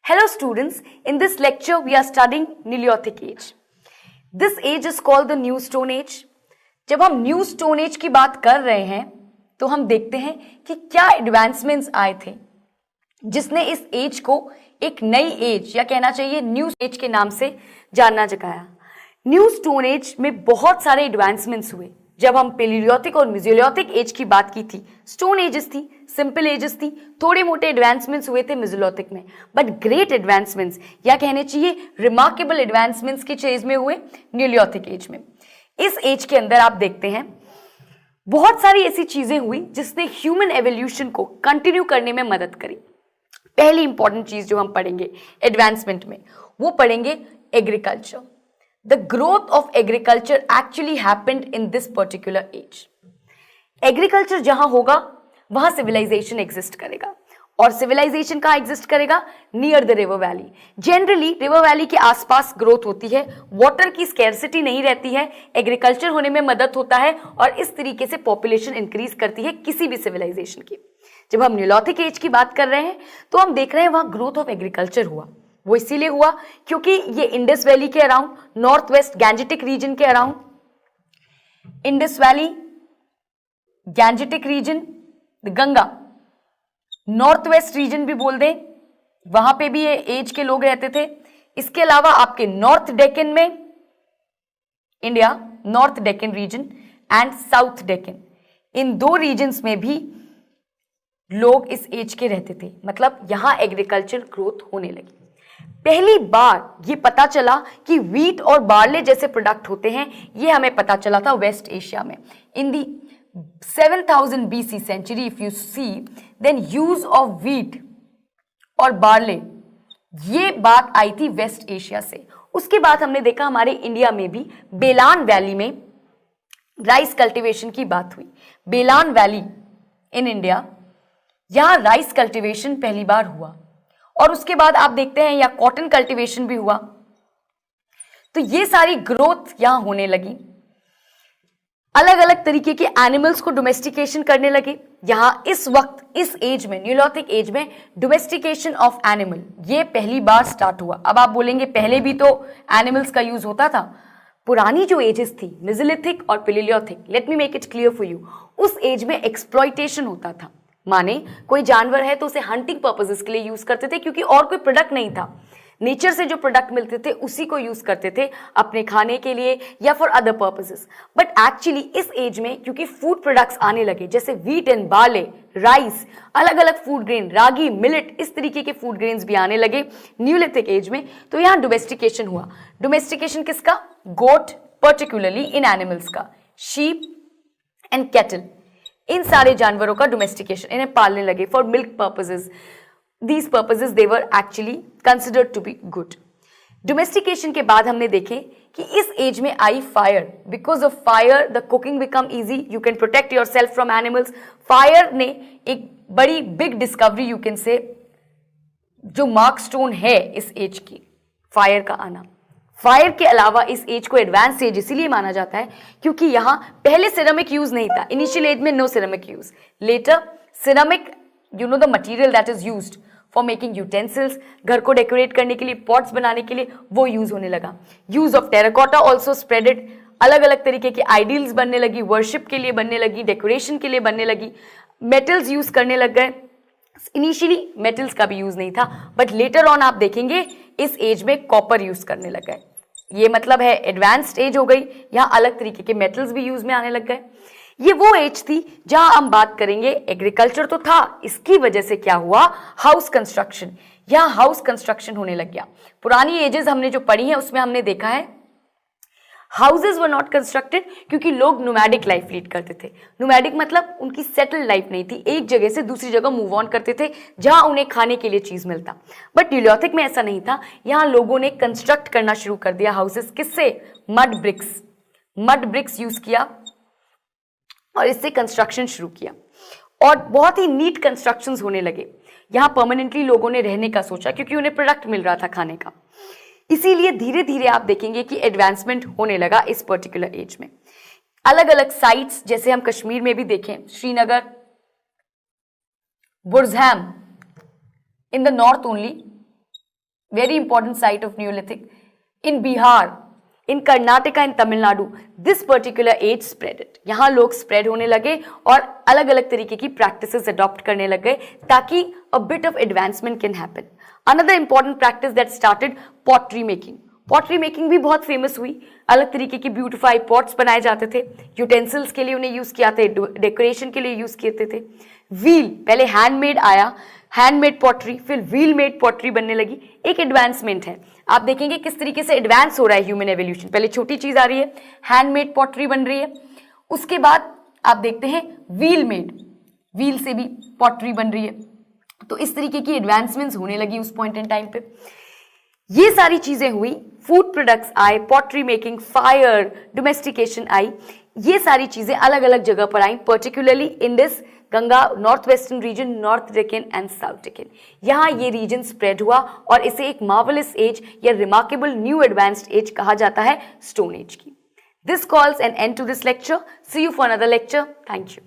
Hello students, in this lecture we are studying Neolithic age. This age is called the New Stone Age. जब हम new stone age की बात कर रहे हैं तो हम देखते हैं कि क्या एडवांसमेंट्स आए थे जिसने इस एज को एक नई एज या कहना चाहिए न्यू एज के नाम से जानना जगाया। न्यू स्टोन एज में बहुत सारे एडवांसमेंट्स हुए। जब हम पेलियोलिथिक और मेसोलिथिक एज की बात की थी, स्टोन एजेस थी, सिंपल एजेस थी, थोड़े मोटे एडवांसमेंट्स हुए थे मेसोलिथिक में, बट ग्रेट एडवांसमेंट्स या कहने चाहिए रिमार्केबल एडवांसमेंट्स की चीज में हुए न्यूलिथिक एज में। इस एज के अंदर आप देखते हैं बहुत सारी ऐसी चीजें हुई जिसने ह्यूमन एवोल्यूशन को कंटिन्यू करने में मदद करी। पहली इंपॉर्टेंट चीज जो हम पढ़ेंगे एडवांसमेंट में वो पढ़ेंगे agriculture. The growth of agriculture actually happened in this particular age. Agriculture जहां होगा वहां सिविलाइजेशन एग्जिस्ट करेगा और सिविलाइजेशन कहां एग्जिस्ट करेगा? Near the river valley. Generally river valley के आसपास ग्रोथ होती है, वाटर की स्कैरसिटी नहीं रहती है, एग्रीकल्चर होने में मदद होता है और इस तरीके से पॉपुलेशन इंक्रीज करती है किसी भी सिविलाइजेशन की। जब हम न्यूलिथिक एज की बात कर रहे हैं तो हम देख रहे हैं वहां ग्रोथ ऑफ एग्रीकल्चर हुआ। वो इसीलिए हुआ क्योंकि ये इंडस वैली के around, north west gangetic region के around, Indus valley, gangetic region, Ganga, north west region भी बोल दें, वहां पे भी ये एज के लोग रहते थे। इसके अलावा आपके नॉर्थ डेक्कन में India, north Deccan region and south Deccan, इन दो रीजन्स में भी लोग इस एज के रहते थे। मतलब यहां एग्रीकल्चर ग्रोथ होने लगी। पहली बार ये पता चला कि व्हीट और बार्ले जैसे प्रोडक्ट होते हैं, ये हमें पता चला था वेस्ट एशिया में। इन दी 7000 BC century if you see, then use of wheat और बार्ले, ये बात आई थी वेस्ट एशिया से। उसके बाद हमने देखा हमारे इंडिया में भी बेलान वैली में राइस कल्टीवेशन की बात हुई। बेलान वैली इन इंडिया, यहां राइस कल्टीवेशन पहली बार हुआ और उसके बाद आप देखते हैं या कॉटन कल्टीवेशन भी हुआ। तो ये सारी ग्रोथ यहां होने लगी। अलग अलग तरीके के एनिमल्स को डोमेस्टिकेशन करने लगे। यहां इस वक्त इस एज में, न्यूलिथिक एज में, डोमेस्टिकेशन ऑफ एनिमल ये पहली बार स्टार्ट हुआ। अब आप बोलेंगे पहले भी तो एनिमल्स का यूज होता था। पुरानी जो एजेस थी मेसोलिथिक और palaeolithic, let me make it clear for you, उस एज में एक्सप्लॉइटेशन होता था। माने कोई जानवर है तो उसे हंटिंग पर्पसेस के लिए यूज करते थे क्योंकि और कोई प्रोडक्ट नहीं था। नेचर से जो प्रोडक्ट मिलते थे उसी को यूज करते थे अपने खाने के लिए या for other purposes. But actually इस एज में क्योंकि फूड प्रोडक्ट्स आने लगे जैसे व्हीट एंड बार्ले, राइस, अलग अलग फूड ग्रेन, रागी, मिलेट, इस तरीके के फूड ग्रेन्स भी आने लगे न्यूलिथिक एज में, तो यहाँ डोमेस्टिकेशन हुआ। डोमेस्टिकेशन किसका? गोट, पर्टिकुलरली इन एनिमल्स का, शीप एंड कैटल, इन सारे जानवरों का डोमेस्टिकेशन, इन्हें पालने लगे for milk purposes. These purposes they were actually considered to be good. Domestication के बाद हमने देखे कि इस एज में आई fire. Because of fire the cooking become easy. You can protect yourself from animals. Fire ने एक बड़ी big discovery you can say, जो मार्क स्टोन है इस एज की, फायर का आना। फायर के अलावा इस एज को एडवांस एज इसीलिए माना जाता है क्योंकि यहाँ पहले सिरेमिक यूज नहीं था। इनिशियल एज में no ceramic use, later ceramic, you know the material that is used for making utensils, घर को डेकोरेट करने के लिए, पॉट्स बनाने के लिए, वो यूज होने लगा। Use of terracotta also spreaded, अलग अलग तरीके के आइडियल्स बनने लगी, वर्शिप के लिए बनने लगी, डेकोरेशन के लिए बनने लगी, मेटल्स यूज करने लग गए। इनिशियली मेटल्स का भी यूज नहीं था बट लेटर ऑन आप देखेंगे इस एज में कॉपर यूज करने लग गए। ये मतलब है एडवांस्ड एज हो गई, यहाँ अलग तरीके के मेटल्स भी यूज में आने लग गए। ये वो एज थी जहां हम बात करेंगे एग्रीकल्चर तो था, इसकी वजह से क्या हुआ? House construction. यहां हाउस कंस्ट्रक्शन होने लग गया। पुरानी एजेस हमने जो पढ़ी है उसमें हमने देखा है हाउसेज वर नॉट कंस्ट्रक्टेड क्योंकि लोग नोमैडिक लाइफ लीड करते थे। नोमैडिक मतलब उनकी सेटल्ड लाइफ नहीं थी, एक जगह से दूसरी जगह मूव ऑन करते थे जहां उन्हें खाने के लिए चीज मिलता। बट न्यूलिथिक में ऐसा नहीं था। यहां लोगों ने कंस्ट्रक्ट करना शुरू कर दिया हाउसेस। किससे? Mud bricks. Mud bricks use किया और इससे कंस्ट्रक्शन शुरू किया और बहुत ही नीट कंस्ट्रक्शंस होने लगे। यहां परमानेंटली लोगों ने रहने का सोचा क्योंकि उन्हें प्रोडक्ट मिल रहा था खाने का। इसीलिए धीरे धीरे आप देखेंगे कि एडवांसमेंट होने लगा इस पर्टिकुलर एज में। अलग अलग साइट्स जैसे हम कश्मीर में भी देखें, Srinagar, Burzahom in the north only, very important site of Neolithic. In Bihar, in Karnataka and Tamil Nadu, this particular age spread it. यहाँ लोग spread होने लगे और अलग अलग तरीके की practices adopt करने लग गए ताकि a bit of advancement can happen. Another important practice that started, pottery making. Pottery making भी बहुत फेमस हुई, अलग तरीके की ब्यूटिफाई पॉट्स बनाए जाते थे, यूटेंसिल्स के लिए उन्हें यूज किया थे, डेकोरेशन के लिए यूज करते थे. व्हील, पहले हैंडमेड आया, हैंडमेड पॉटरी, फिर व्हील मेड पॉटरी बनने लगी. एक एडवांसमेंट है. आप देखेंगे किस तरीके से एडवांस हो रहा है ह्यूमन एवोल्यूशन. पहले छोटी चीज आ रही है, हैंडमेड पॉटरी बन रही है, उसके बाद आप देखते हैं व्हील मेड, व्हील से भी पॉटरी बन रही है. तो इस तरीके की एडवांसमेंट्स होने लगी उस पॉइंट इन टाइम पे. ये सारी चीजें हुई, फूड प्रोडक्ट्स आए, पॉटरी मेकिंग, फायर, डोमेस्टिकेशन आई. ये सारी चीजें अलग अलग जगह पर आई, particularly in this Ganga north western region, north Deccan and south Deccan. यहाँ ये रीजन स्प्रेड हुआ और इसे एक मार्वलस एज या रिमार्केबल न्यू एडवांस्ड एज कहा जाता है, स्टोन एज की. This calls an end to this lecture. See you for another lecture. Thank you.